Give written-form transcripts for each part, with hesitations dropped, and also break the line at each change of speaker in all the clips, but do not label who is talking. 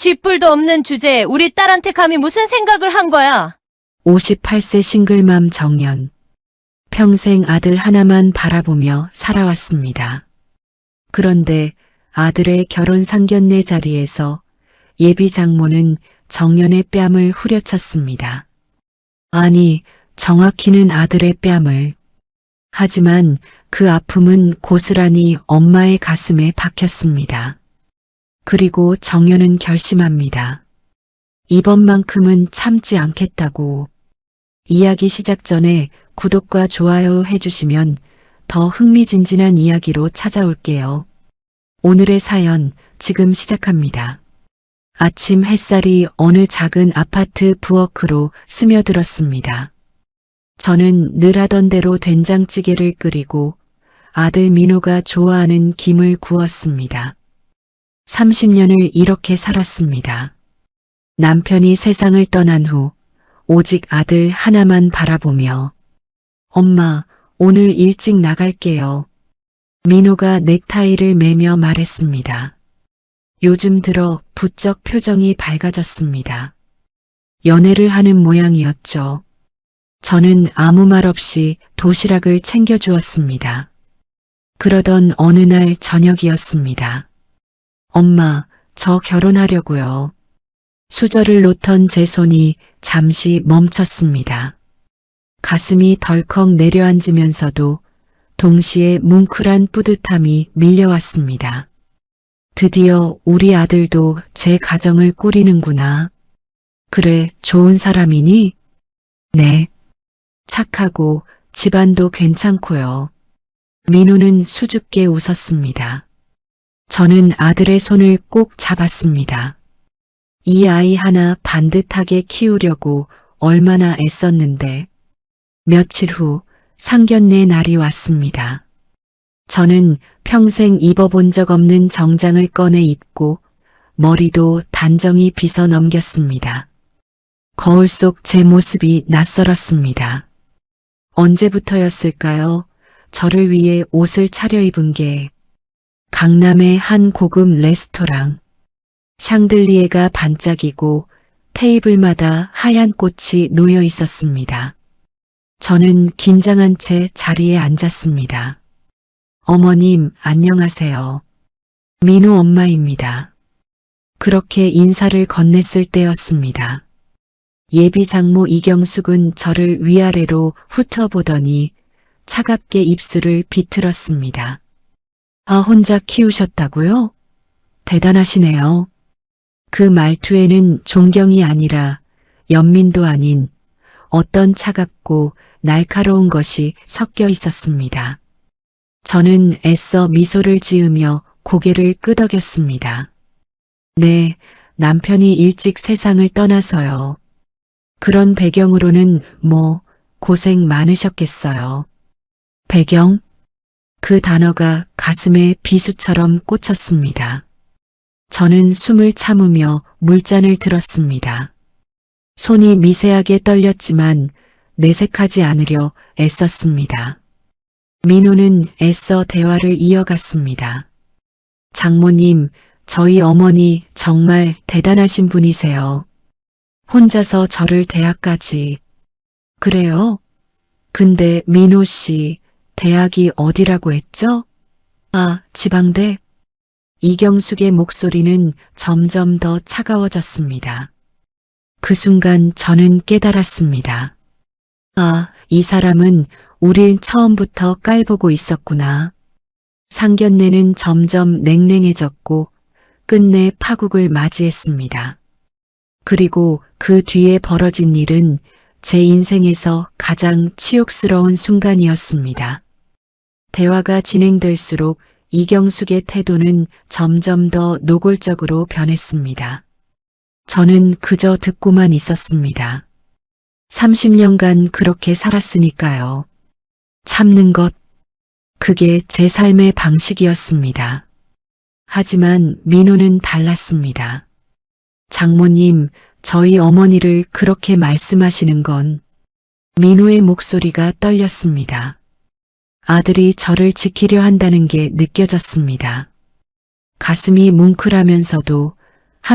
쥐뿔도 없는 주제에 우리 딸한테 감히 무슨 생각을 한 거야?
58세 싱글맘 정연. 평생 아들 하나만 바라보며 살아왔습니다. 그런데 아들의 결혼 상견례 자리에서 예비 장모는 정연의 뺨을 후려쳤습니다. 아니, 정확히는 아들의 뺨을. 하지만 그 아픔은 고스란히 엄마의 가슴에 박혔습니다. 그리고 정연은 결심합니다. 이번만큼은 참지 않겠다고. 이야기 시작 전에 구독과 좋아요 해주시면 더 흥미진진한 이야기로 찾아올게요. 오늘의 사연 지금 시작합니다. 아침 햇살이 어느 작은 아파트 부엌으로 스며들었습니다. 저는 늘 하던 대로 된장찌개를 끓이고 아들 민호가 좋아하는 김을 구웠습니다. 30년을 이렇게 살았습니다. 남편이 세상을 떠난 후 오직 아들 하나만 바라보며 엄마, 오늘 일찍 나갈게요. 민호가 넥타이를 매며 말했습니다. 요즘 들어 부쩍 표정이 밝아졌습니다. 연애를 하는 모양이었죠. 저는 아무 말 없이 도시락을 챙겨주었습니다. 그러던 어느 날 저녁이었습니다. 엄마, 저 결혼하려고요. 수저를 놓던 제 손이 잠시 멈췄습니다. 가슴이 덜컥 내려앉으면서도 동시에 뭉클한 뿌듯함이 밀려왔습니다. 드디어 우리 아들도 제 가정을 꾸리는구나. 그래, 좋은 사람이니? 네. 착하고 집안도 괜찮고요. 민호는 수줍게 웃었습니다. 저는 아들의 손을 꼭 잡았습니다. 이 아이 하나 반듯하게 키우려고 얼마나 애썼는데. 며칠 후 상견례 날이 왔습니다. 저는 평생 입어본 적 없는 정장을 꺼내 입고 머리도 단정히 빗어 넘겼습니다. 거울 속 제 모습이 낯설었습니다. 언제부터였을까요? 저를 위해 옷을 차려입은 게. 강남의 한 고급 레스토랑. 샹들리에가 반짝이고 테이블마다 하얀 꽃이 놓여 있었습니다. 저는 긴장한 채 자리에 앉았습니다. 어머님, 안녕하세요. 민호 엄마입니다. 그렇게 인사를 건넸을 때였습니다. 예비 장모 이경숙은 저를 위아래로 훑어보더니 차갑게 입술을 비틀었습니다. 아, 혼자 키우셨다고요? 대단하시네요. 그 말투에는 존경이 아니라 연민도 아닌 어떤 차갑고 날카로운 것이 섞여 있었습니다. 저는 애써 미소를 지으며 고개를 끄덕였습니다. 네, 남편이 일찍 세상을 떠나서요. 그런 배경으로는 고생 많으셨겠어요. 배경? 그 단어가 가슴에 비수처럼 꽂혔습니다. 저는 숨을 참으며 물잔을 들었습니다. 손이 미세하게 떨렸지만 내색하지 않으려 애썼습니다. 민호는 애써 대화를 이어갔습니다. 장모님, 저희 어머니 정말 대단하신 분이세요. 혼자서 저를 대학까지. 그래요? 근데 민호 씨, 대학이 어디라고 했죠? 아, 지방대? 이경숙의 목소리는 점점 더 차가워졌습니다. 그 순간 저는 깨달았습니다. 아, 이 사람은 우릴 처음부터 깔보고 있었구나. 상견례는 점점 냉랭해졌고 끝내 파국을 맞이했습니다. 그리고 그 뒤에 벌어진 일은 제 인생에서 가장 치욕스러운 순간이었습니다. 대화가 진행될수록 이경숙의 태도는 점점 더 노골적으로 변했습니다. 저는 그저 듣고만 있었습니다. 30년간 그렇게 살았으니까요. 참는 것, 그게 제 삶의 방식이었습니다. 하지만 민호는 달랐습니다. 장모님, 저희 어머니를 그렇게 말씀하시는 건. 민호의 목소리가 떨렸습니다. 아들이 저를 지키려 한다는 게 느껴졌습니다. 가슴이 뭉클하면서도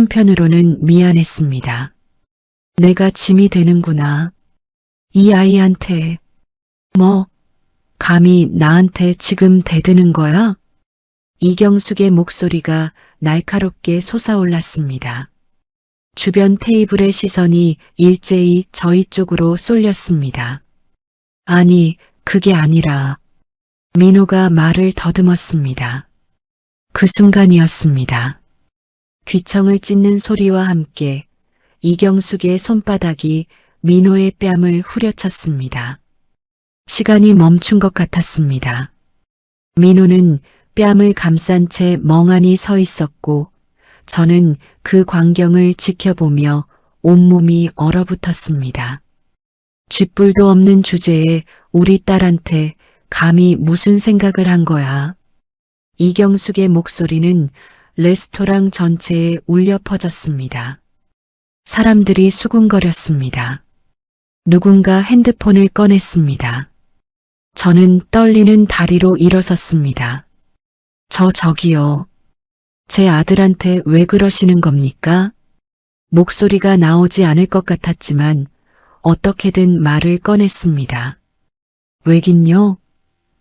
한편으로는 미안했습니다. 내가 짐이 되는구나. 이 아이한테, 감히 나한테 지금 대드는 거야? 이경숙의 목소리가 날카롭게 솟아올랐습니다. 주변 테이블의 시선이 일제히 저희 쪽으로 쏠렸습니다. 아니, 그게 아니라 민호가 말을 더듬었습니다. 그 순간이었습니다. 귀청을 찢는 소리와 함께 이경숙의 손바닥이 민호의 뺨을 후려쳤습니다. 시간이 멈춘 것 같았습니다. 민호는 뺨을 감싼 채 멍하니 서 있었고 저는 그 광경을 지켜보며 온몸이 얼어붙었습니다. 쥐뿔도 없는 주제에 우리 딸한테 감히 무슨 생각을 한 거야? 이경숙의 목소리는 레스토랑 전체에 울려 퍼졌습니다. 사람들이 수군거렸습니다. 누군가 핸드폰을 꺼냈습니다. 저는 떨리는 다리로 일어섰습니다. 저기요. 제 아들한테 왜 그러시는 겁니까? 목소리가 나오지 않을 것 같았지만 어떻게든 말을 꺼냈습니다. 왜긴요?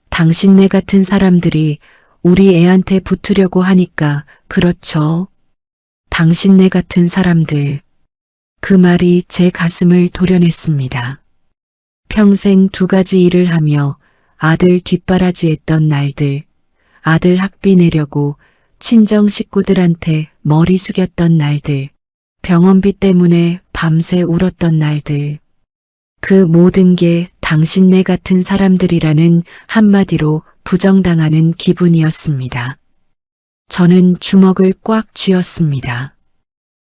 당신네 같은 사람들이 우리 애한테 붙으려고 하니까 그렇죠. 당신네 같은 사람들. 그 말이 제 가슴을 도려냈습니다. 평생 두 가지 일을 하며 아들 뒷바라지했던 날들, 아들 학비 내려고 친정 식구들한테 머리 숙였던 날들, 병원비 때문에 밤새 울었던 날들. 그 모든 게 당신네 같은 사람들이라는 한마디로 부정당하는 기분이었습니다. 저는 주먹을 꽉 쥐었습니다.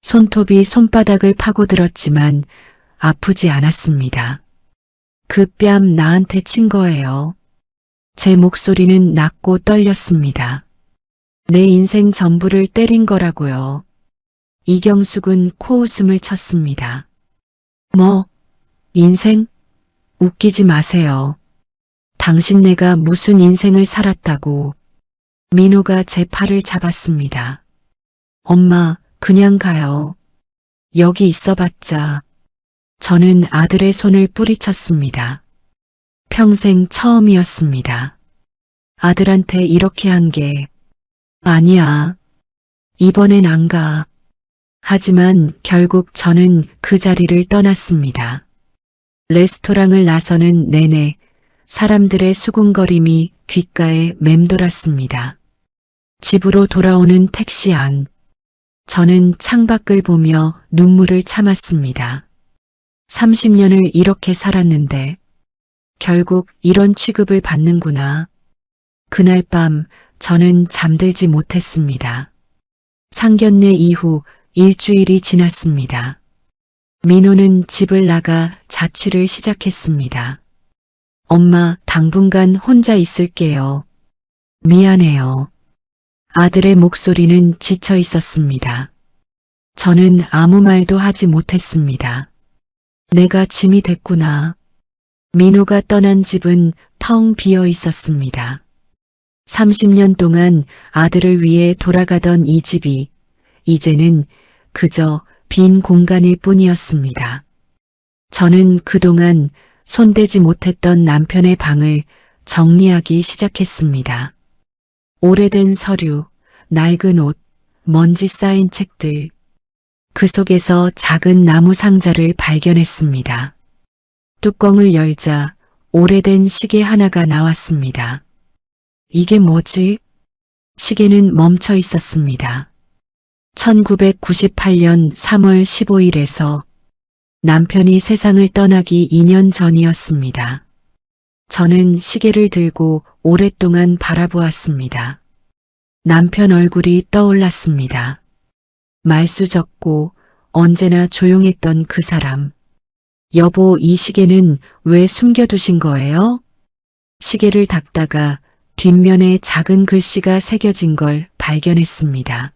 손톱이 손바닥을 파고들었지만 아프지 않았습니다. 그 뺨 나한테 친 거예요. 제 목소리는 낮고 떨렸습니다. 내 인생 전부를 때린 거라고요. 이경숙은 코웃음을 쳤습니다. 인생? 웃기지 마세요. 당신네가 무슨 인생을 살았다고. 민호가 제 팔을 잡았습니다. 엄마, 그냥 가요. 여기 있어봤자. 저는 아들의 손을 뿌리쳤습니다. 평생 처음이었습니다. 아들한테 이렇게 한 게 아니야. 이번엔 안 가. 하지만 결국 저는 그 자리를 떠났습니다. 레스토랑을 나서는 내내 사람들의 수군거림이 귓가에 맴돌았습니다. 집으로 돌아오는 택시 안. 저는 창밖을 보며 눈물을 참았습니다. 30년을 이렇게 살았는데 결국 이런 취급을 받는구나. 그날 밤 저는 잠들지 못했습니다. 상견례 이후 일주일이 지났습니다. 민호는 집을 나가 자취를 시작했습니다. 엄마, 당분간 혼자 있을게요. 미안해요. 아들의 목소리는 지쳐 있었습니다. 저는 아무 말도 하지 못했습니다. 내가 짐이 됐구나. 민호가 떠난 집은 텅 비어 있었습니다. 30년 동안 아들을 위해 돌아가던 이 집이 이제는 그저 빈 공간일 뿐이었습니다. 저는 그동안 손대지 못했던 남편의 방을 정리하기 시작했습니다. 오래된 서류, 낡은 옷, 먼지 쌓인 책들. 그 속에서 작은 나무 상자를 발견했습니다. 뚜껑을 열자 오래된 시계 하나가 나왔습니다. 이게 뭐지? 시계는 멈춰 있었습니다. 1998년 3월 15일에서 남편이 세상을 떠나기 2년 전이었습니다. 저는 시계를 들고 오랫동안 바라보았습니다. 남편 얼굴이 떠올랐습니다. 말수 적고 언제나 조용했던 그 사람. 여보, 이 시계는 왜 숨겨두신 거예요? 시계를 닦다가 뒷면에 작은 글씨가 새겨진 걸 발견했습니다.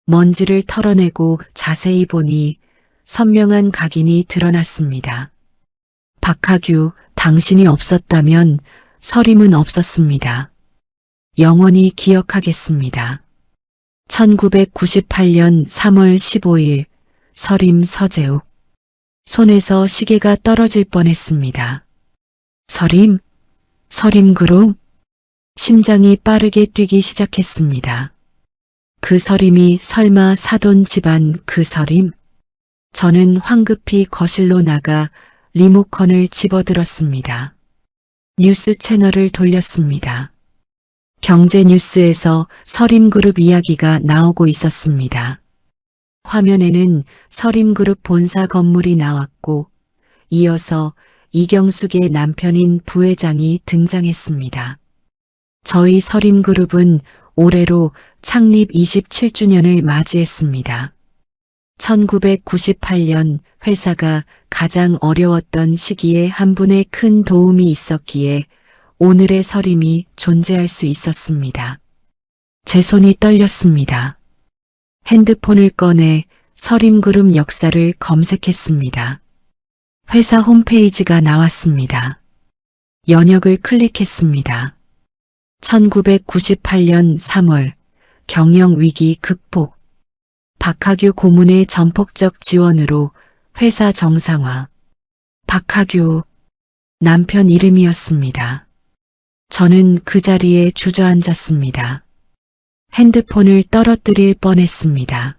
먼지를 털어내고 자세히 보니 선명한 각인이 드러났습니다. 박하규, 당신이 없었다면 서림은 없었습니다. 영원히 기억하겠습니다. 1998년 3월 15일 서림 서재욱. 손에서 시계가 떨어질 뻔했습니다. 서림그룹? 심장이 빠르게 뛰기 시작했습니다. 그 서림이 설마 사돈 집안 그 서림? 저는 황급히 거실로 나가 리모컨을 집어들었습니다. 뉴스 채널을 돌렸습니다. 경제 뉴스에서 서림그룹 이야기가 나오고 있었습니다. 화면에는 서림그룹 본사 건물이 나왔고 이어서 이경숙의 남편인 부회장이 등장했습니다. 저희 서림그룹은 올해로 창립 27주년을 맞이했습니다. 1998년 회사가 가장 어려웠던 시기에 한 분의 큰 도움이 있었기에 오늘의 서림이 존재할 수 있었습니다. 제 손이 떨렸습니다. 핸드폰을 꺼내 서림그룹 역사를 검색했습니다. 회사 홈페이지가 나왔습니다. 연역을 클릭했습니다. 1998년 3월 경영위기 극복. 박하규 고문의 전폭적 지원으로 회사 정상화. 박하규, 남편 이름이었습니다. 저는 그 자리에 주저앉았습니다. 핸드폰을 떨어뜨릴 뻔했습니다.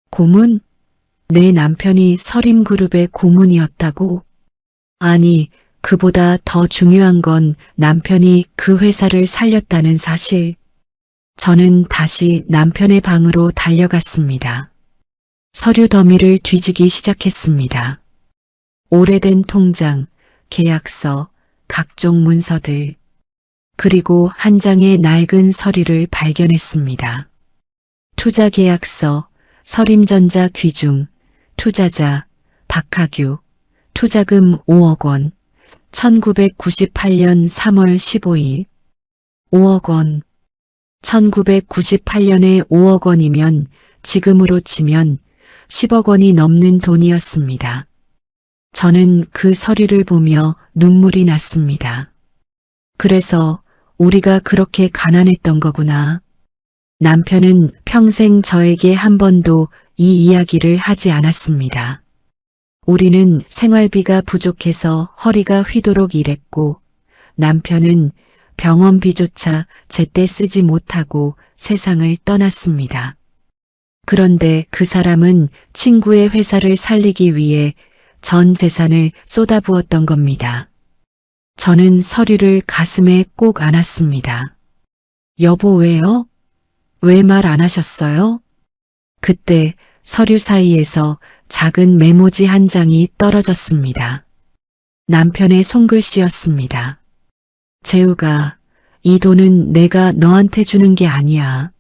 고문? 내 남편이 서림그룹의 고문이었다고? 아니, 그보다 더 중요한 건 남편이 그 회사를 살렸다는 사실. 저는 다시 남편의 방으로 달려갔습니다. 서류 더미를 뒤지기 시작했습니다. 오래된 통장, 계약서, 각종 문서들, 그리고 한 장의 낡은 서류를 발견했습니다. 투자계약서, 서림전자 귀중, 투자자, 박하규, 투자금 5억 원, 1998년 3월 15일, 5억 원. 1998년에 5억 원이면 지금으로 치면 10억 원이 넘는 돈이었습니다. 저는 그 서류를 보며 눈물이 났습니다. 그래서 우리가 그렇게 가난했던 거구나. 남편은 평생 저에게 한 번도 이 이야기를 하지 않았습니다. 우리는 생활비가 부족해서 허리가 휘도록 일했고 남편은 병원비조차 제때 쓰지 못하고 세상을 떠났습니다. 그런데 그 사람은 친구의 회사를 살리기 위해 전 재산을 쏟아부었던 겁니다. 저는 서류를 가슴에 꼭 안았습니다. 여보 왜요? 왜 말 안 하셨어요? 그때 서류 사이에서 작은 메모지 한 장이 떨어졌습니다. 남편의 손글씨였습니다. 재우가, 이 돈은 내가 너한테 주는 게 아니야.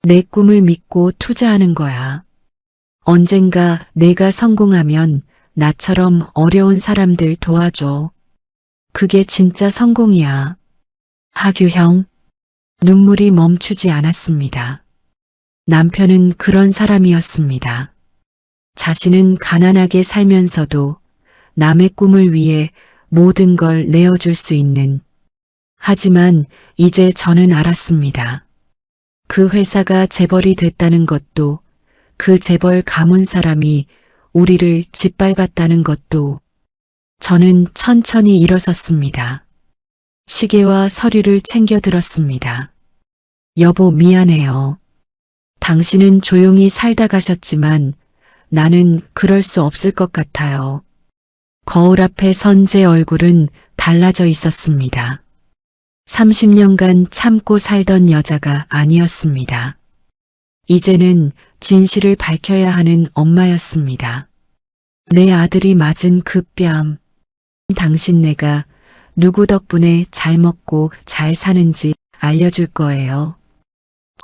내 꿈을 믿고 투자하는 거야. 언젠가 내가 성공하면 나처럼 어려운 사람들 도와줘. 그게 진짜 성공이야. 하규 형. 눈물이 멈추지 않았습니다. 남편은 그런 사람이었습니다. 자신은 가난하게 살면서도 남의 꿈을 위해 모든 걸 내어줄 수 있는. 하지만 이제 저는 알았습니다. 그 회사가 재벌이 됐다는 것도, 그 재벌 가문 사람이 우리를 짓밟았다는 것도. 저는 천천히 일어섰습니다. 시계와 서류를 챙겨 들었습니다. 여보 미안해요. 당신은 조용히 살다 가셨지만 나는 그럴 수 없을 것 같아요. 거울 앞에 선 제 얼굴은 달라져 있었습니다. 30년간 참고 살던 여자가 아니었습니다. 이제는 진실을 밝혀야 하는 엄마였습니다. 내 아들이 맞은 그 뺨. 당신 내가 누구 덕분에 잘 먹고 잘 사는지 알려줄 거예요.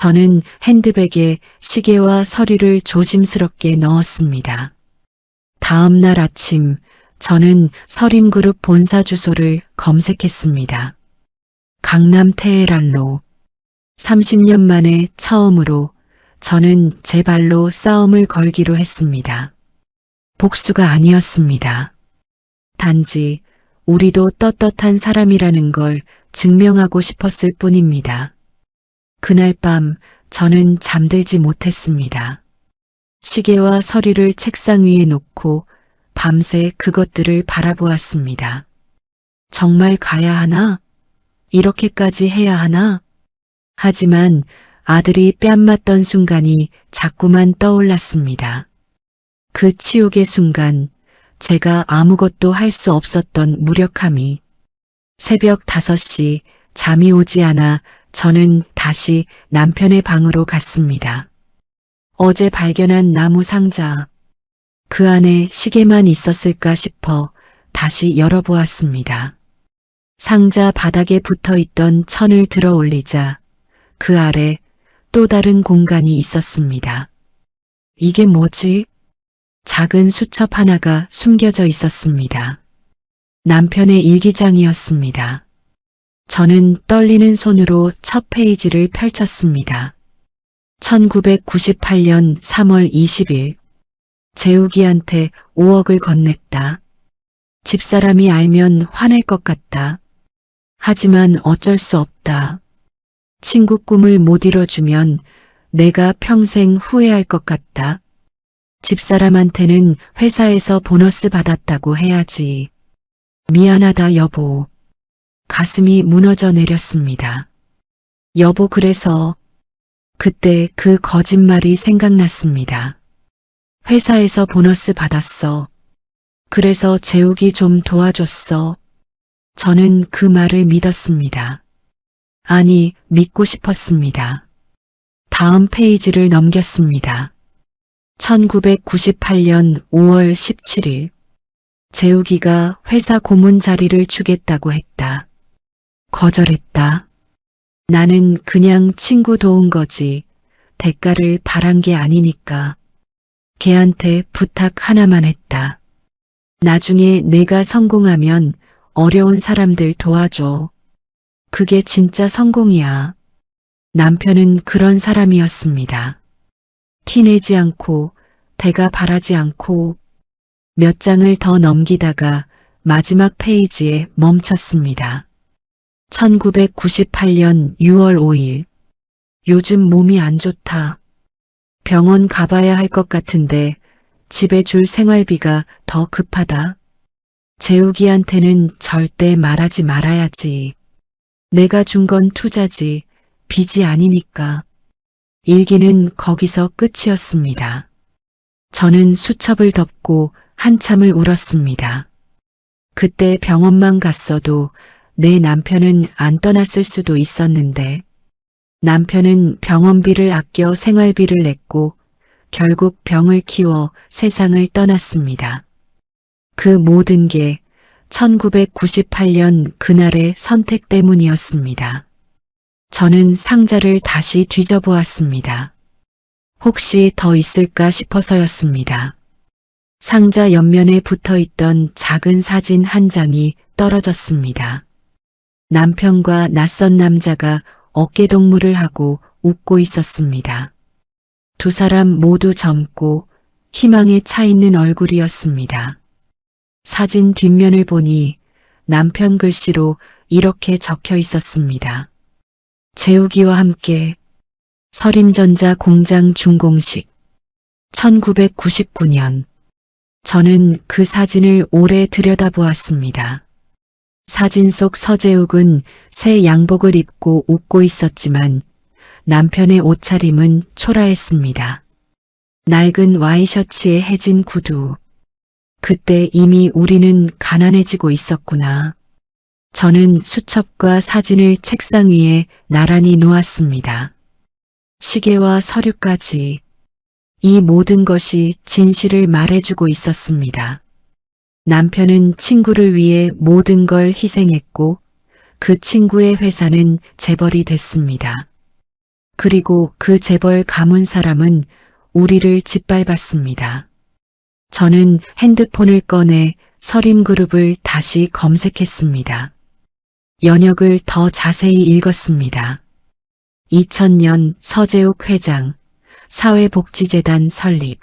저는 핸드백에 시계와 서류를 조심스럽게 넣었습니다. 다음 날 아침 저는 서림그룹 본사 주소를 검색했습니다. 강남 테헤란로. 30년 만에 처음으로 저는 제 발로 싸움을 걸기로 했습니다. 복수가 아니었습니다. 단지 우리도 떳떳한 사람이라는 걸 증명하고 싶었을 뿐입니다. 그날 밤 저는 잠들지 못했습니다. 시계와 서류를 책상 위에 놓고 밤새 그것들을 바라보았습니다. 정말 가야 하나? 이렇게까지 해야 하나? 하지만 아들이 뺨 맞던 순간이 자꾸만 떠올랐습니다. 그 치욕의 순간, 제가 아무것도 할 수 없었던 무력함이. 새벽 5시 잠이 오지 않아 저는 다시 남편의 방으로 갔습니다. 어제 발견한 나무 상자, 그 안에 시계만 있었을까 싶어 다시 열어보았습니다. 상자 바닥에 붙어 있던 천을 들어 올리자 그 아래 또 다른 공간이 있었습니다. 이게 뭐지? 작은 수첩 하나가 숨겨져 있었습니다. 남편의 일기장이었습니다. 저는 떨리는 손으로 첫 페이지를 펼쳤습니다. 1998년 3월 20일 재욱이한테 5억을 건넸다. 집사람이 알면 화낼 것 같다. 하지만 어쩔 수 없다. 친구 꿈을 못 이뤄주면 내가 평생 후회할 것 같다. 집사람한테는 회사에서 보너스 받았다고 해야지. 미안하다 여보. 가슴이 무너져 내렸습니다. 여보 그래서 그때 그 거짓말이 생각났습니다. 회사에서 보너스 받았어. 그래서 재욱이 좀 도와줬어. 저는 그 말을 믿었습니다. 아니, 믿고 싶었습니다. 다음 페이지를 넘겼습니다. 1998년 5월 17일 재욱이가 회사 고문 자리를 주겠다고 했다. 거절했다. 나는 그냥 친구 도운 거지. 대가를 바란 게 아니니까. 걔한테 부탁 하나만 했다. 나중에 내가 성공하면 어려운 사람들 도와줘. 그게 진짜 성공이야. 남편은 그런 사람이었습니다. 티내지 않고 대가 바라지 않고 몇 장을 더 넘기다가 마지막 페이지에 멈췄습니다. 1998년 6월 5일 요즘 몸이 안 좋다. 병원 가봐야 할 것 같은데 집에 줄 생활비가 더 급하다. 재욱이한테는 절대 말하지 말아야지. 내가 준 건 투자지 빚이 아니니까. 일기는 거기서 끝이었습니다. 저는 수첩을 덮고 한참을 울었습니다. 그때 병원만 갔어도 내 남편은 안 떠났을 수도 있었는데 남편은 병원비를 아껴 생활비를 냈고 결국 병을 키워 세상을 떠났습니다. 그 모든 게 1998년 그날의 선택 때문이었습니다. 저는 상자를 다시 뒤져보았습니다. 혹시 더 있을까 싶어서였습니다. 상자 옆면에 붙어있던 작은 사진 한 장이 떨어졌습니다. 남편과 낯선 남자가 어깨동무를 하고 웃고 있었습니다. 두 사람 모두 젊고 희망에 차 있는 얼굴이었습니다. 사진 뒷면을 보니 남편 글씨로 이렇게 적혀 있었습니다. 재욱이와 함께 서림전자 공장 준공식 1999년 저는 그 사진을 오래 들여다보았습니다. 사진 속 서재욱은 새 양복을 입고 웃고 있었지만 남편의 옷차림은 초라했습니다. 낡은 와이셔츠에 해진 구두. 그때 이미 우리는 가난해지고 있었구나. 저는 수첩과 사진을 책상 위에 나란히 놓았습니다. 시계와 서류까지. 이 모든 것이 진실을 말해주고 있었습니다. 남편은 친구를 위해 모든 걸 희생했고 그 친구의 회사는 재벌이 됐습니다. 그리고 그 재벌 가문 사람은 우리를 짓밟았습니다. 저는 핸드폰을 꺼내 서림그룹을 다시 검색했습니다. 연역을 더 자세히 읽었습니다. 2000년 서재욱 회장, 사회복지재단 설립,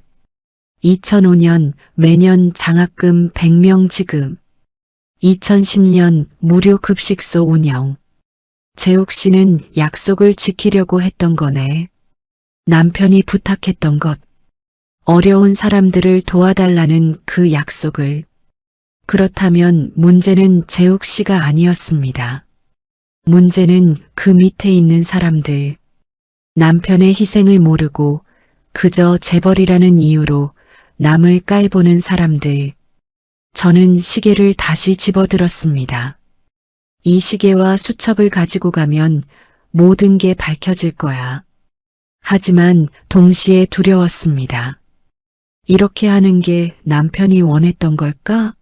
2005년 매년 장학금 100명 지급, 2010년 무료 급식소 운영. 재욱 씨는 약속을 지키려고 했던 거네. 남편이 부탁했던 것, 어려운 사람들을 도와달라는 그 약속을. 그렇다면 문제는 재욱 씨가 아니었습니다. 문제는 그 밑에 있는 사람들. 남편의 희생을 모르고 그저 재벌이라는 이유로 남을 깔보는 사람들. 저는 시계를 다시 집어들었습니다. 이 시계와 수첩을 가지고 가면 모든 게 밝혀질 거야. 하지만 동시에 두려웠습니다. 이렇게 하는 게 남편이 원했던 걸까?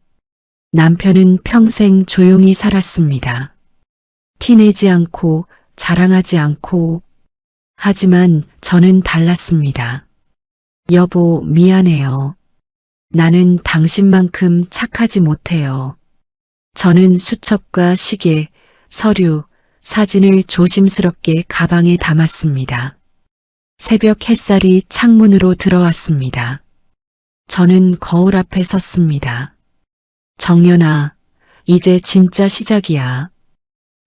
남편은 평생 조용히 살았습니다. 티내지 않고 자랑하지 않고. 하지만 저는 달랐습니다. 여보, 미안해요. 나는 당신만큼 착하지 못해요. 저는 수첩과 시계, 서류, 사진을 조심스럽게 가방에 담았습니다. 새벽 햇살이 창문으로 들어왔습니다. 저는 거울 앞에 섰습니다. 정연아, 이제 진짜 시작이야.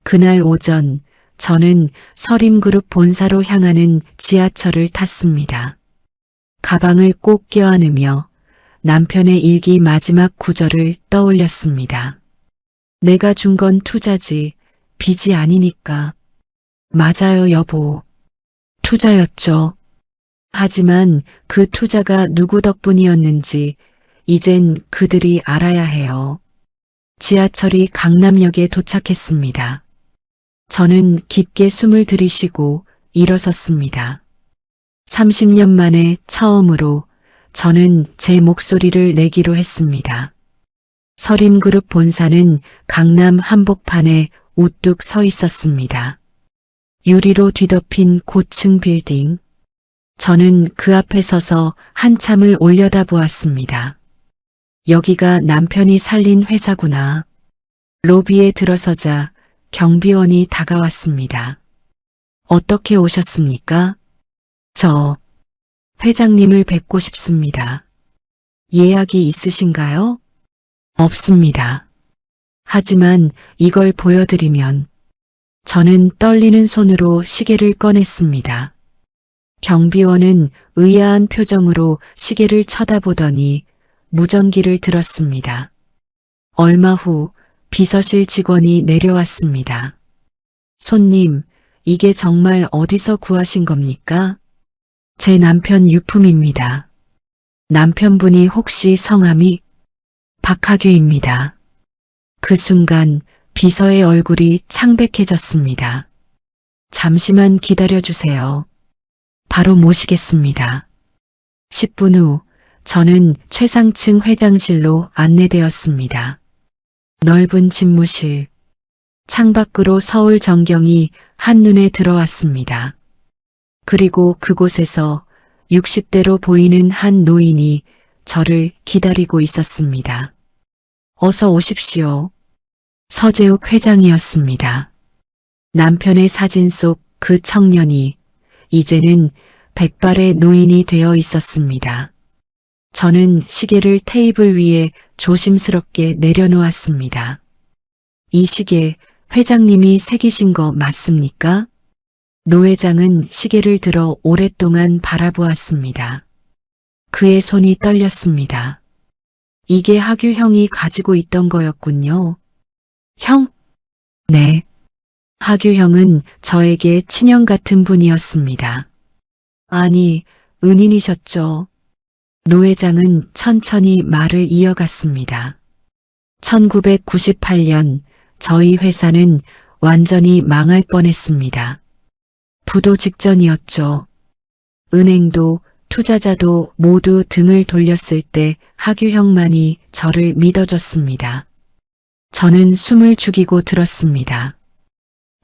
그날 오전 저는 서림그룹 본사로 향하는 지하철을 탔습니다. 가방을 꼭 껴안으며 남편의 일기 마지막 구절을 떠올렸습니다. 내가 준 건 투자지, 빚이 아니니까. 맞아요, 여보. 투자였죠. 하지만 그 투자가 누구 덕분이었는지 이젠 그들이 알아야 해요. 지하철이 강남역에 도착했습니다. 저는 깊게 숨을 들이쉬고 일어섰습니다. 30년 만에 처음으로 저는 제 목소리를 내기로 했습니다. 서림그룹 본사는 강남 한복판에 우뚝 서 있었습니다. 유리로 뒤덮인 고층 빌딩. 저는 그 앞에 서서 한참을 올려다보았습니다. 여기가 남편이 살린 회사구나. 로비에 들어서자 경비원이 다가왔습니다. 어떻게 오셨습니까? 저 회장님을 뵙고 싶습니다. 예약이 있으신가요? 없습니다. 하지만 이걸 보여드리면. 저는 떨리는 손으로 시계를 꺼냈습니다. 경비원은 의아한 표정으로 시계를 쳐다보더니 무전기를 들었습니다. 얼마 후 비서실 직원이 내려왔습니다. 손님, 이게 정말 어디서 구하신 겁니까? 제 남편 유품입니다. 남편분이 혹시 성함이? 박하규입니다. 그 순간 비서의 얼굴이 창백해졌습니다. 잠시만 기다려주세요. 바로 모시겠습니다. 10분 후 저는 최상층 회장실로 안내되었습니다. 넓은 집무실. 창밖으로 서울 전경이 한눈에 들어왔습니다. 그리고 그곳에서 60대로 보이는 한 노인이 저를 기다리고 있었습니다. 어서 오십시오. 서재욱 회장이었습니다. 남편의 사진 속 그 청년이 이제는 백발의 노인이 되어 있었습니다. 저는 시계를 테이블 위에 조심스럽게 내려놓았습니다. 이 시계 회장님이 새기신 거 맞습니까? 노 회장은 시계를 들어 오랫동안 바라보았습니다. 그의 손이 떨렸습니다. 이게 하규 형이 가지고 있던 거였군요. 형? 네. 하규 형은 저에게 친형 같은 분이었습니다. 아니, 은인이셨죠. 노 회장은 천천히 말을 이어갔습니다. 1998년 저희 회사는 완전히 망할 뻔했습니다. 부도 직전이었죠. 은행도 투자자도 모두 등을 돌렸을 때 하규 형만이 저를 믿어줬습니다. 저는 숨을 죽이고 들었습니다.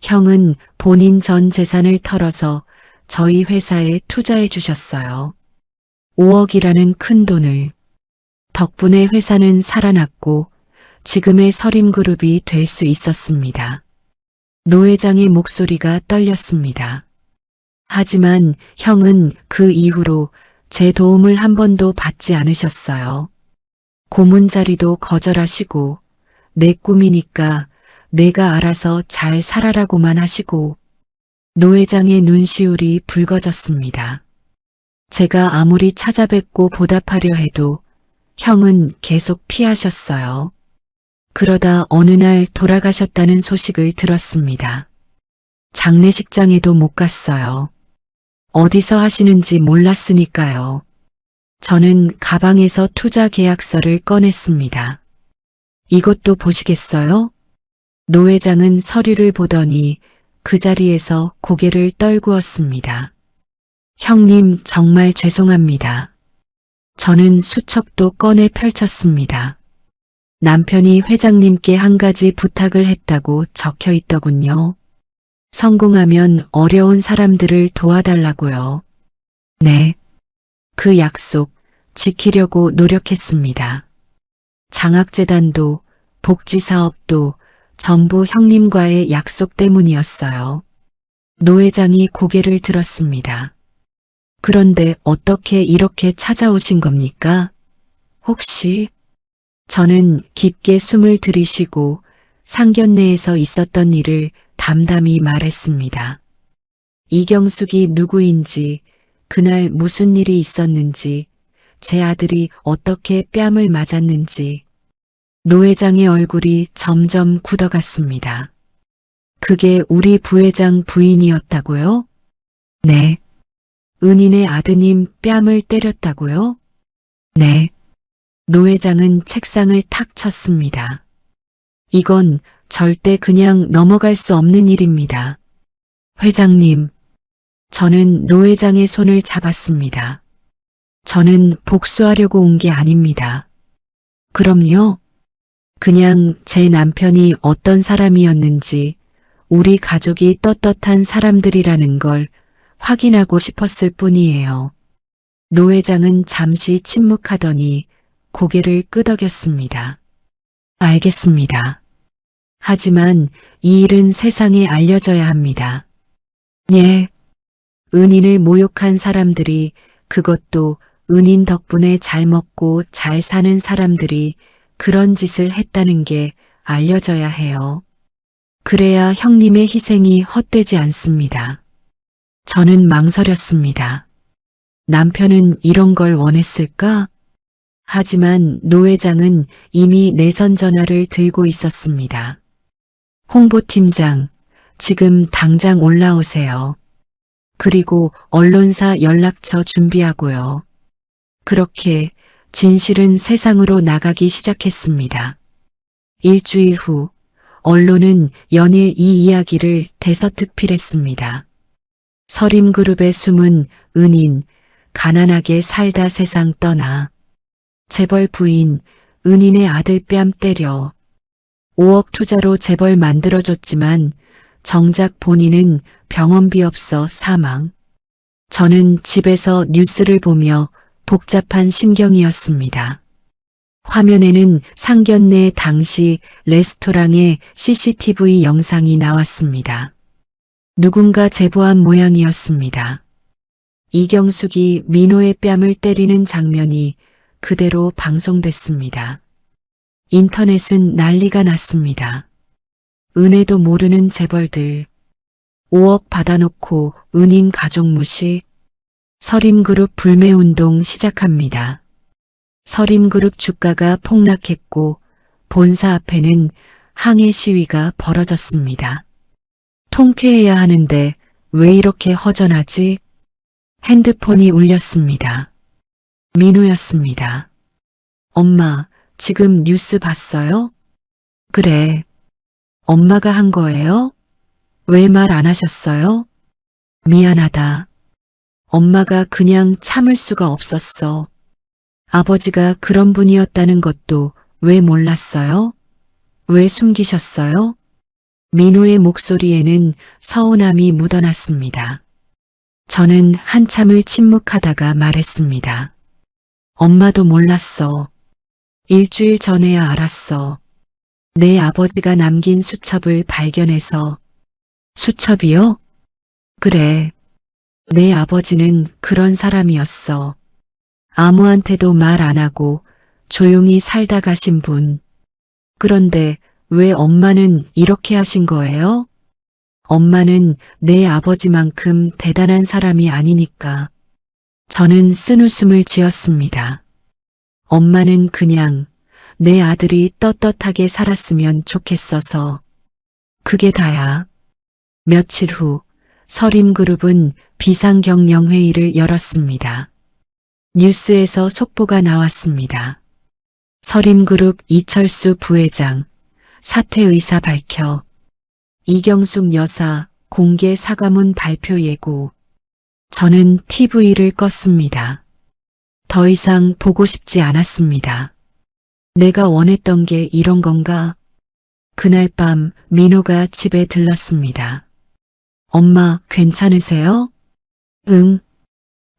형은 본인 전 재산을 털어서 저희 회사에 투자해 주셨어요. 5억이라는 큰 돈을. 덕분에 회사는 살아났고 지금의 서림그룹이 될 수 있었습니다. 노 회장의 목소리가 떨렸습니다. 하지만 형은 그 이후로 제 도움을 한 번도 받지 않으셨어요. 고문 자리도 거절하시고 내 꿈이니까 내가 알아서 잘 살아라고만 하시고. 노 회장의 눈시울이 붉어졌습니다. 제가 아무리 찾아뵙고 보답하려 해도 형은 계속 피하셨어요. 그러다 어느 날 돌아가셨다는 소식을 들었습니다. 장례식장에도 못 갔어요. 어디서 하시는지 몰랐으니까요. 저는 가방에서 투자 계약서를 꺼냈습니다. 이것도 보시겠어요? 노 회장은 서류를 보더니 그 자리에서 고개를 떨구었습니다. 형님, 정말 죄송합니다. 저는 수첩도 꺼내 펼쳤습니다. 남편이 회장님께 한 가지 부탁을 했다고 적혀 있더군요. 성공하면 어려운 사람들을 도와달라고요. 네. 그 약속 지키려고 노력했습니다. 장학재단도 복지사업도 전부 형님과의 약속 때문이었어요. 노 회장이 고개를 들었습니다. 그런데 어떻게 이렇게 찾아오신 겁니까? 혹시? 저는 깊게 숨을 들이쉬고 상견례에서 있었던 일을 담담히 말했습니다. 이경숙이 누구인지, 그날 무슨 일이 있었는지, 제 아들이 어떻게 뺨을 맞았는지. 노 회장의 얼굴이 점점 굳어갔습니다. 그게 우리 부회장 부인이었다고요? 네. 은인의 아드님 뺨을 때렸다고요? 네. 노 회장은 책상을 탁 쳤습니다. 이건 절대 그냥 넘어갈 수 없는 일입니다. 회장님, 저는 노 회장의 손을 잡았습니다. 저는 복수하려고 온 게 아닙니다. 그럼요. 그냥 제 남편이 어떤 사람이었는지, 우리 가족이 떳떳한 사람들이라는 걸 확인하고 싶었을 뿐이에요. 노 회장은 잠시 침묵하더니 고개를 끄덕였습니다. 알겠습니다. 하지만 이 일은 세상에 알려져야 합니다. 예. 은인을 모욕한 사람들이, 그것도 은인 덕분에 잘 먹고 잘 사는 사람들이 그런 짓을 했다는 게 알려져야 해요. 그래야 형님의 희생이 헛되지 않습니다. 저는 망설였습니다. 남편은 이런 걸 원했을까? 하지만 노 회장은 이미 내선 전화를 들고 있었습니다. 홍보팀장, 지금 당장 올라오세요. 그리고 언론사 연락처 준비하고요. 그렇게 진실은 세상으로 나가기 시작했습니다. 일주일 후 언론은 연일 이 이야기를 대서특필했습니다. 서림그룹의 숨은 은인, 가난하게 살다 세상 떠나. 재벌 부인, 은인의 아들 뺨 때려. 5억 투자로 재벌 만들어줬지만 정작 본인은 병원비 없어 사망. 저는 집에서 뉴스를 보며 복잡한 심경이었습니다. 화면에는 상견례 당시 레스토랑의 CCTV 영상이 나왔습니다. 누군가 제보한 모양이었습니다. 이경숙이 민호의 뺨을 때리는 장면이 그대로 방송됐습니다. 인터넷은 난리가 났습니다. 은혜도 모르는 재벌들, 5억 받아놓고 은인 가족 무시, 서림그룹 불매운동 시작합니다. 서림그룹 주가가 폭락했고 본사 앞에는 항해 시위가 벌어졌습니다. 통쾌해야 하는데 왜 이렇게 허전하지? 핸드폰이 울렸습니다. 민호였습니다. 엄마, 지금 뉴스 봤어요? 그래. 엄마가 한 거예요? 왜 말 안 하셨어요? 미안하다. 엄마가 그냥 참을 수가 없었어. 아버지가 그런 분이었다는 것도 왜 몰랐어요? 왜 숨기셨어요? 민호의 목소리에는 서운함이 묻어났습니다. 저는 한참을 침묵하다가 말했습니다. 엄마도 몰랐어. 일주일 전에야 알았어. 내 아버지가 남긴 수첩을 발견해서. 수첩이요? 그래. 내 아버지는 그런 사람이었어. 아무한테도 말 안 하고 조용히 살다 가신 분. 그런데 왜 엄마는 이렇게 하신 거예요? 엄마는 내 아버지만큼 대단한 사람이 아니니까. 저는 쓴웃음을 지었습니다. 엄마는 그냥 내 아들이 떳떳하게 살았으면 좋겠어서. 그게 다야. 며칠 후 서림그룹은 비상경영회의를 열었습니다. 뉴스에서 속보가 나왔습니다. 서림그룹 이철수 부회장 사퇴 의사 밝혀. 이경숙 여사 공개 사과문 발표 예고. 저는 TV를 껐습니다. 더 이상 보고 싶지 않았습니다. 내가 원했던 게 이런 건가? 그날 밤 민호가 집에 들렀습니다. 엄마 괜찮으세요? 응.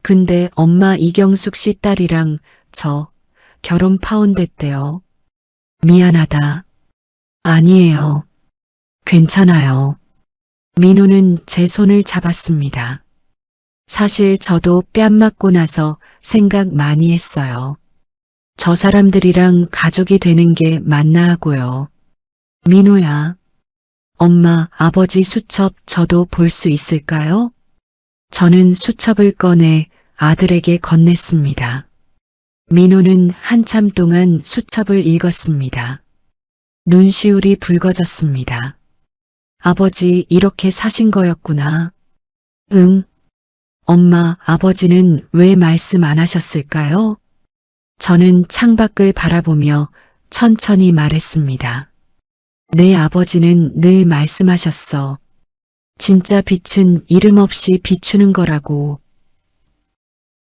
근데 엄마 이경숙 씨 딸이랑 저 결혼 파혼됐대요. 미안하다. 아니에요. 괜찮아요. 민호는 제 손을 잡았습니다. 사실 저도 뺨 맞고 나서 생각 많이 했어요. 저 사람들이랑 가족이 되는 게 맞나 하고요. 민호야. 엄마, 아버지 수첩 저도 볼 수 있을까요? 저는 수첩을 꺼내 아들에게 건넸습니다. 민호는 한참 동안 수첩을 읽었습니다. 눈시울이 붉어졌습니다. 아버지 이렇게 사신 거였구나. 응. 엄마, 아버지는 왜 말씀 안 하셨을까요? 저는 창밖을 바라보며 천천히 말했습니다. 내 아버지는 늘 말씀하셨어. 진짜 빛은 이름 없이 비추는 거라고.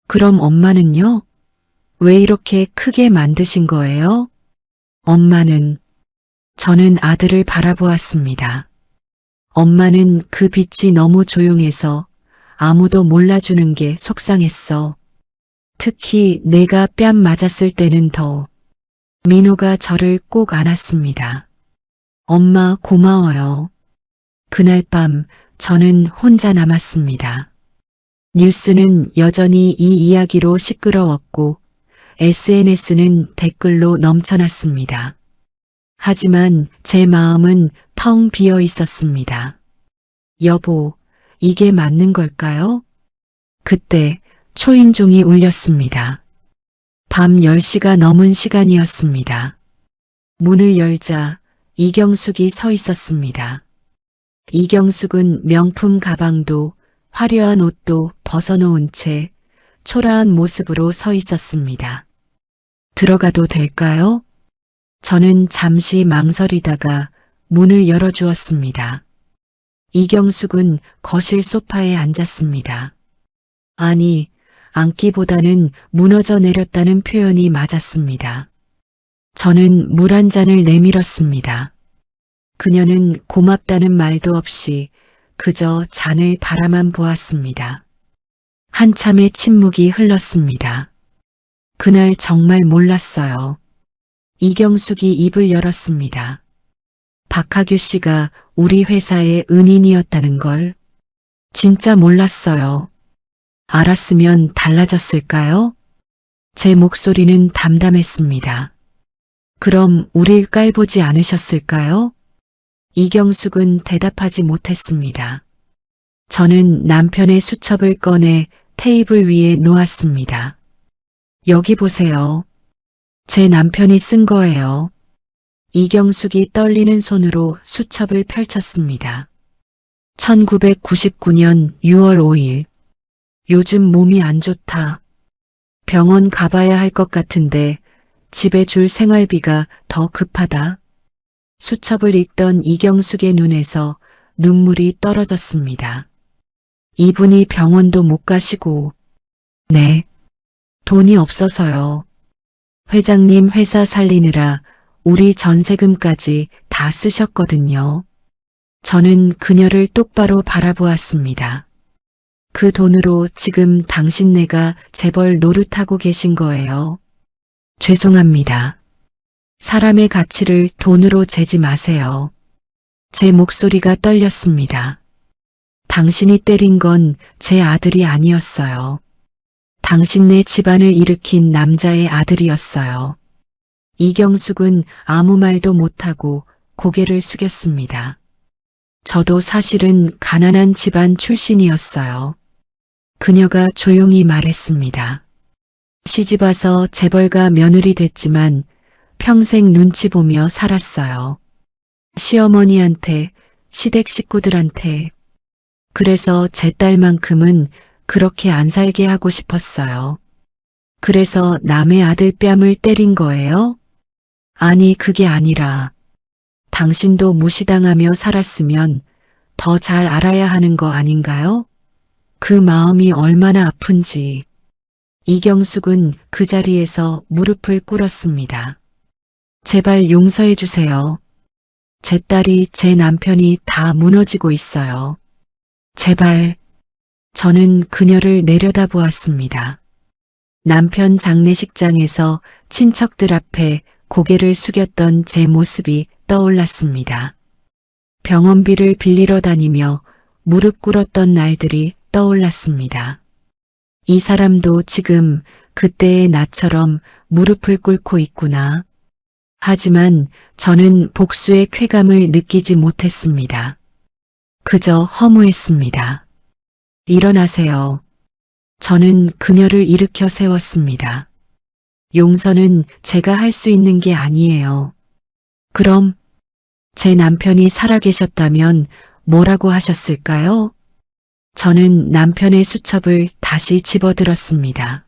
그럼 엄마는요? 왜 이렇게 크게 만드신 거예요? 엄마는. 저는 아들을 바라보았습니다. 엄마는 그 빛이 너무 조용해서 아무도 몰라주는 게 속상했어. 특히 내가 뺨 맞았을 때는 더. 민호가 저를 꼭 안았습니다. 엄마 고마워요. 그날 밤 저는 혼자 남았습니다. 뉴스는 여전히 이 이야기로 시끄러웠고 SNS는 댓글로 넘쳐났습니다. 하지만 제 마음은 텅 비어 있었습니다. 여보, 이게 맞는 걸까요? 그때 초인종이 울렸습니다. 밤 10시가 넘은 시간이었습니다. 문을 열자 이경숙이 서 있었습니다. 이경숙은 명품 가방도 화려한 옷도 벗어놓은 채 초라한 모습으로 서 있었습니다. 들어가도 될까요? 저는 잠시 망설이다가 문을 열어주었습니다. 이경숙은 거실 소파에 앉았습니다. 아니, 앉기보다는 무너져 내렸다는 표현이 맞았습니다. 저는 물 한 잔을 내밀었습니다. 그녀는 고맙다는 말도 없이 그저 잔을 바라만 보았습니다. 한참의 침묵이 흘렀습니다. 그날 정말 몰랐어요. 이경숙이 입을 열었습니다. 박하규 씨가 우리 회사의 은인이었다는 걸 진짜 몰랐어요. 알았으면 달라졌을까요? 제 목소리는 담담했습니다. 그럼 우릴 깔보지 않으셨을까요? 이경숙은 대답하지 못했습니다. 저는 남편의 수첩을 꺼내 테이블 위에 놓았습니다. 여기 보세요. 제 남편이 쓴 거예요. 이경숙이 떨리는 손으로 수첩을 펼쳤습니다. 1999년 6월 5일. 요즘 몸이 안 좋다. 병원 가봐야 할 것 같은데 집에 줄 생활비가 더 급하다. 수첩을 읽던 이경숙의 눈에서 눈물이 떨어졌습니다. 이분이 병원도 못 가시고. 네. 돈이 없어서요. 회장님 회사 살리느라 우리 전세금까지 다 쓰셨거든요. 저는 그녀를 똑바로 바라보았습니다. 그 돈으로 지금 당신네가 재벌 노릇하고 계신 거예요. 죄송합니다. 사람의 가치를 돈으로 재지 마세요. 제 목소리가 떨렸습니다. 당신이 때린 건 제 아들이 아니었어요. 당신네 집안을 일으킨 남자의 아들이었어요. 이경숙은 아무 말도 못하고 고개를 숙였습니다. 저도 사실은 가난한 집안 출신이었어요. 그녀가 조용히 말했습니다. 시집와서 재벌가 며느리 됐지만 평생 눈치 보며 살았어요. 시어머니한테, 시댁 식구들한테. 그래서 제 딸만큼은 그렇게 안 살게 하고 싶었어요. 그래서 남의 아들 뺨을 때린 거예요? 아니, 그게 아니라 당신도 무시당하며 살았으면 더 잘 알아야 하는 거 아닌가요? 그 마음이 얼마나 아픈지. 이경숙은 그 자리에서 무릎을 꿇었습니다. 제발 용서해 주세요. 제 딸이, 제 남편이 다 무너지고 있어요. 제발. 저는 그녀를 내려다보았습니다. 남편 장례식장에서 친척들 앞에 고개를 숙였던 제 모습이 떠올랐습니다. 병원비를 빌리러 다니며 무릎 꿇었던 날들이 떠올랐습니다. 이 사람도 지금 그때의 나처럼 무릎을 꿇고 있구나. 하지만 저는 복수의 쾌감을 느끼지 못했습니다. 그저 허무했습니다. 일어나세요. 저는 그녀를 일으켜 세웠습니다. 용서는 제가 할 수 있는 게 아니에요. 그럼 제 남편이 살아계셨다면 뭐라고 하셨을까요? 저는 남편의 수첩을 다시 집어들었습니다.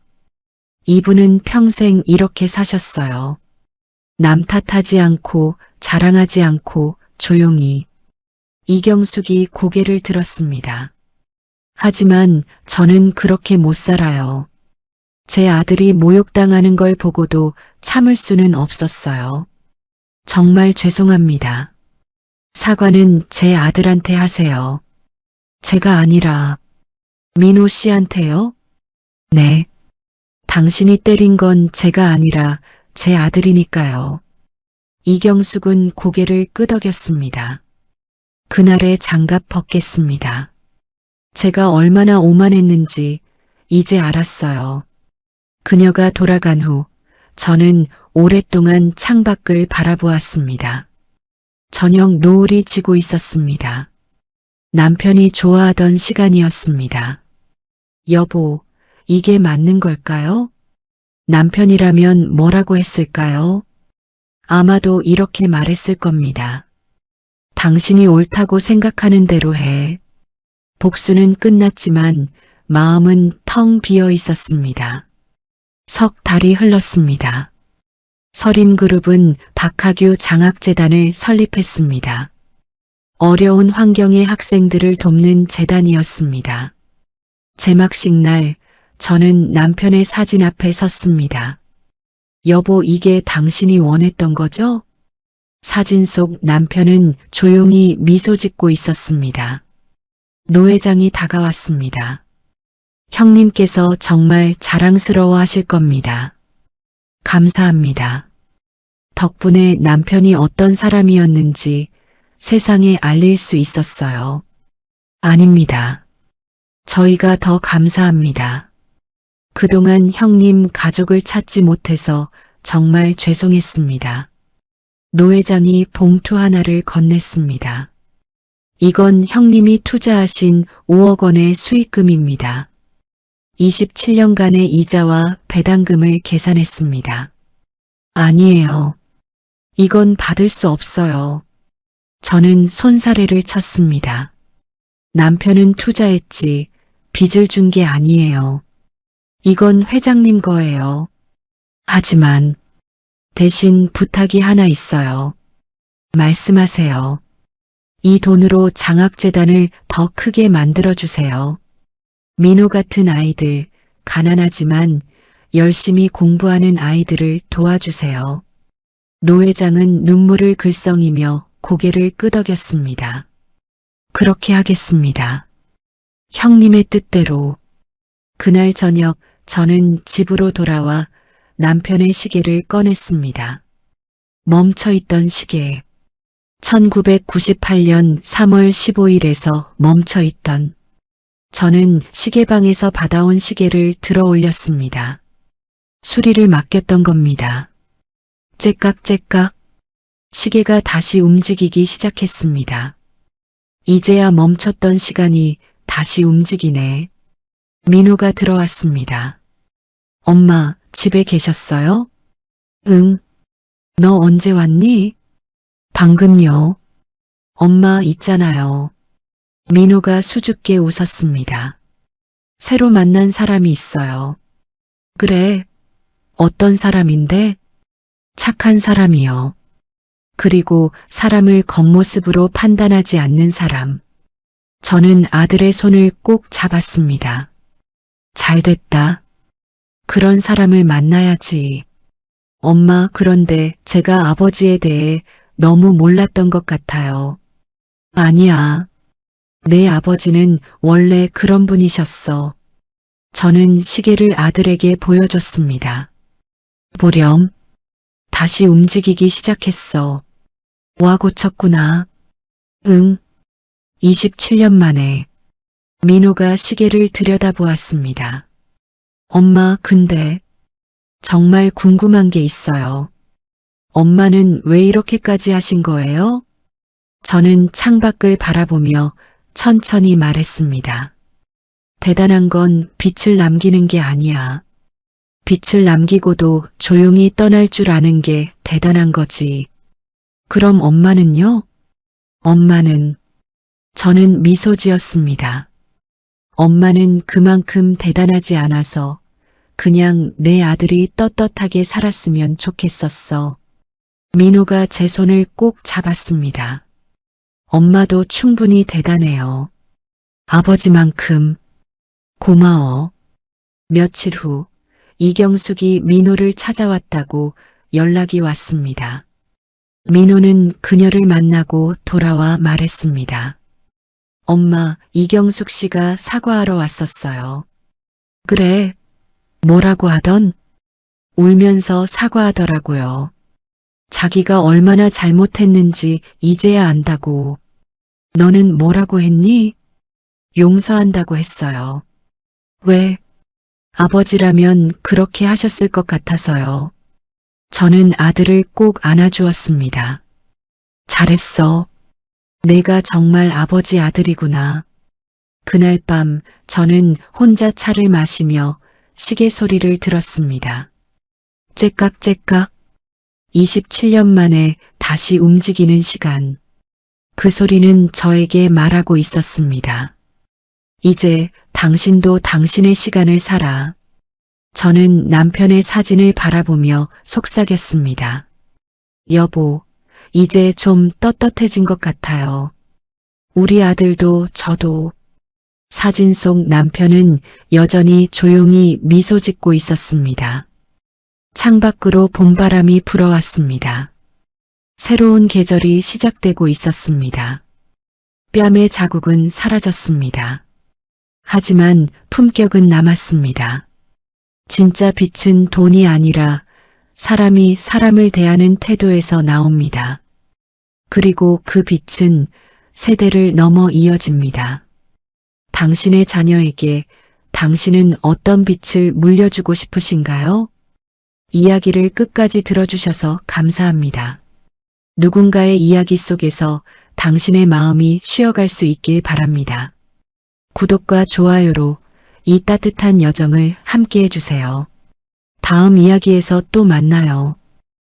이분은 평생 이렇게 사셨어요. 남 탓하지 않고 자랑하지 않고 조용히. 이경숙이 고개를 들었습니다. 하지만 저는 그렇게 못 살아요. 제 아들이 모욕당하는 걸 보고도 참을 수는 없었어요. 정말 죄송합니다. 사과는 제 아들한테 하세요. 제가 아니라 민호 씨한테요? 네. 당신이 때린 건 제가 아니라 제 아들이니까요. 이경숙은 고개를 끄덕였습니다. 그날의 장갑 벗겠습니다. 제가 얼마나 오만했는지 이제 알았어요. 그녀가 돌아간 후 저는 오랫동안 창밖을 바라보았습니다. 저녁 노을이 지고 있었습니다. 남편이 좋아하던 시간이었습니다. 여보, 이게 맞는 걸까요? 남편이라면 뭐라고 했을까요? 아마도 이렇게 말했을 겁니다. 당신이 옳다고 생각하는 대로 해. 복수는 끝났지만 마음은 텅 비어 있었습니다. 석 달이 흘렀습니다. 서림그룹은 박학유 장학재단을 설립했습니다. 어려운 환경의 학생들을 돕는 재단이었습니다. 제막식 날 저는 남편의 사진 앞에 섰습니다. 여보, 이게 당신이 원했던 거죠? 사진 속 남편은 조용히 미소 짓고 있었습니다. 노 회장이 다가왔습니다. 형님께서 정말 자랑스러워 하실 겁니다. 감사합니다. 덕분에 남편이 어떤 사람이었는지 세상에 알릴 수 있었어요. 아닙니다. 저희가 더 감사합니다. 그동안 형님 가족을 찾지 못해서 정말 죄송했습니다. 노 회장이 봉투 하나를 건넸습니다. 이건 형님이 투자하신 5억 원의 수익금입니다. 27년간의 이자와 배당금을 계산했습니다. 아니에요. 이건 받을 수 없어요. 저는 손사래를 쳤습니다. 남편은 투자했지 빚을 준 게 아니에요. 이건 회장님 거예요. 하지만 대신 부탁이 하나 있어요. 말씀하세요. 이 돈으로 장학재단을 더 크게 만들어주세요. 민호 같은 아이들, 가난하지만 열심히 공부하는 아이들을 도와주세요. 노 회장은 눈물을 글썽이며 고개를 끄덕였습니다. 그렇게 하겠습니다. 형님의 뜻대로. 그날 저녁 저는 집으로 돌아와 남편의 시계를 꺼냈습니다. 멈춰있던 시계. 1998년 3월 15일에서 멈춰있던. 저는 시계방에서 받아온 시계를 들어 올렸습니다. 수리를 맡겼던 겁니다. 째깍째깍. 시계가 다시 움직이기 시작했습니다. 이제야 멈췄던 시간이 다시 움직이네. 민호가 들어왔습니다. 엄마, 집에 계셨어요? 응. 너 언제 왔니? 방금요. 엄마 있잖아요. 민호가 수줍게 웃었습니다. 새로 만난 사람이 있어요. 그래. 어떤 사람인데? 착한 사람이요. 그리고 사람을 겉모습으로 판단하지 않는 사람. 저는 아들의 손을 꼭 잡았습니다. 잘 됐다. 그런 사람을 만나야지. 엄마, 그런데 제가 아버지에 대해 너무 몰랐던 것 같아요. 아니야. 내 아버지는 원래 그런 분이셨어. 저는 시계를 아들에게 보여줬습니다. 보렴. 다시 움직이기 시작했어. 와, 고쳤구나. 응. 27년 만에. 민호가 시계를 들여다보았습니다. 엄마, 근데 정말 궁금한 게 있어요. 엄마는 왜 이렇게까지 하신 거예요? 저는 창밖을 바라보며 천천히 말했습니다. 대단한 건 빛을 남기는 게 아니야. 빛을 남기고도 조용히 떠날 줄 아는 게 대단한 거지. 그럼 엄마는요? 엄마는, 저는 미소 지었습니다. 엄마는 그만큼 대단하지 않아서 그냥 내 아들이 떳떳하게 살았으면 좋겠었어. 민호가 제 손을 꼭 잡았습니다. 엄마도 충분히 대단해요. 아버지만큼. 고마워. 며칠 후 이경숙이 민호를 찾아왔다고 연락이 왔습니다. 민호는 그녀를 만나고 돌아와 말했습니다. 엄마, 이경숙 씨가 사과하러 왔었어요. 그래. 뭐라고 하던? 울면서 사과하더라고요. 자기가 얼마나 잘못했는지 이제야 안다고. 너는 뭐라고 했니? 용서한다고 했어요. 왜? 아버지라면 그렇게 하셨을 것 같아서요. 저는 아들을 꼭 안아주었습니다. 잘했어. 내가 정말 아버지 아들이구나. 그날 밤 저는 혼자 차를 마시며 시계 소리를 들었습니다. 째깍째깍. 27년 만에 다시 움직이는 시간. 그 소리는 저에게 말하고 있었습니다. 이제 당신도 당신의 시간을 살아. 저는 남편의 사진을 바라보며 속삭였습니다. 여보, 이제 좀 떳떳해진 것 같아요. 우리 아들도 저도. 사진 속 남편은 여전히 조용히 미소 짓고 있었습니다. 창밖으로 봄바람이 불어왔습니다. 새로운 계절이 시작되고 있었습니다. 뺨의 자국은 사라졌습니다. 하지만 품격은 남았습니다. 진짜 빛은 돈이 아니라 사람이 사람을 대하는 태도에서 나옵니다. 그리고 그 빛은 세대를 넘어 이어집니다. 당신의 자녀에게 당신은 어떤 빛을 물려주고 싶으신가요? 이야기를 끝까지 들어주셔서 감사합니다. 누군가의 이야기 속에서 당신의 마음이 쉬어갈 수 있길 바랍니다. 구독과 좋아요로 이 따뜻한 여정을 함께 해주세요. 다음 이야기에서 또 만나요.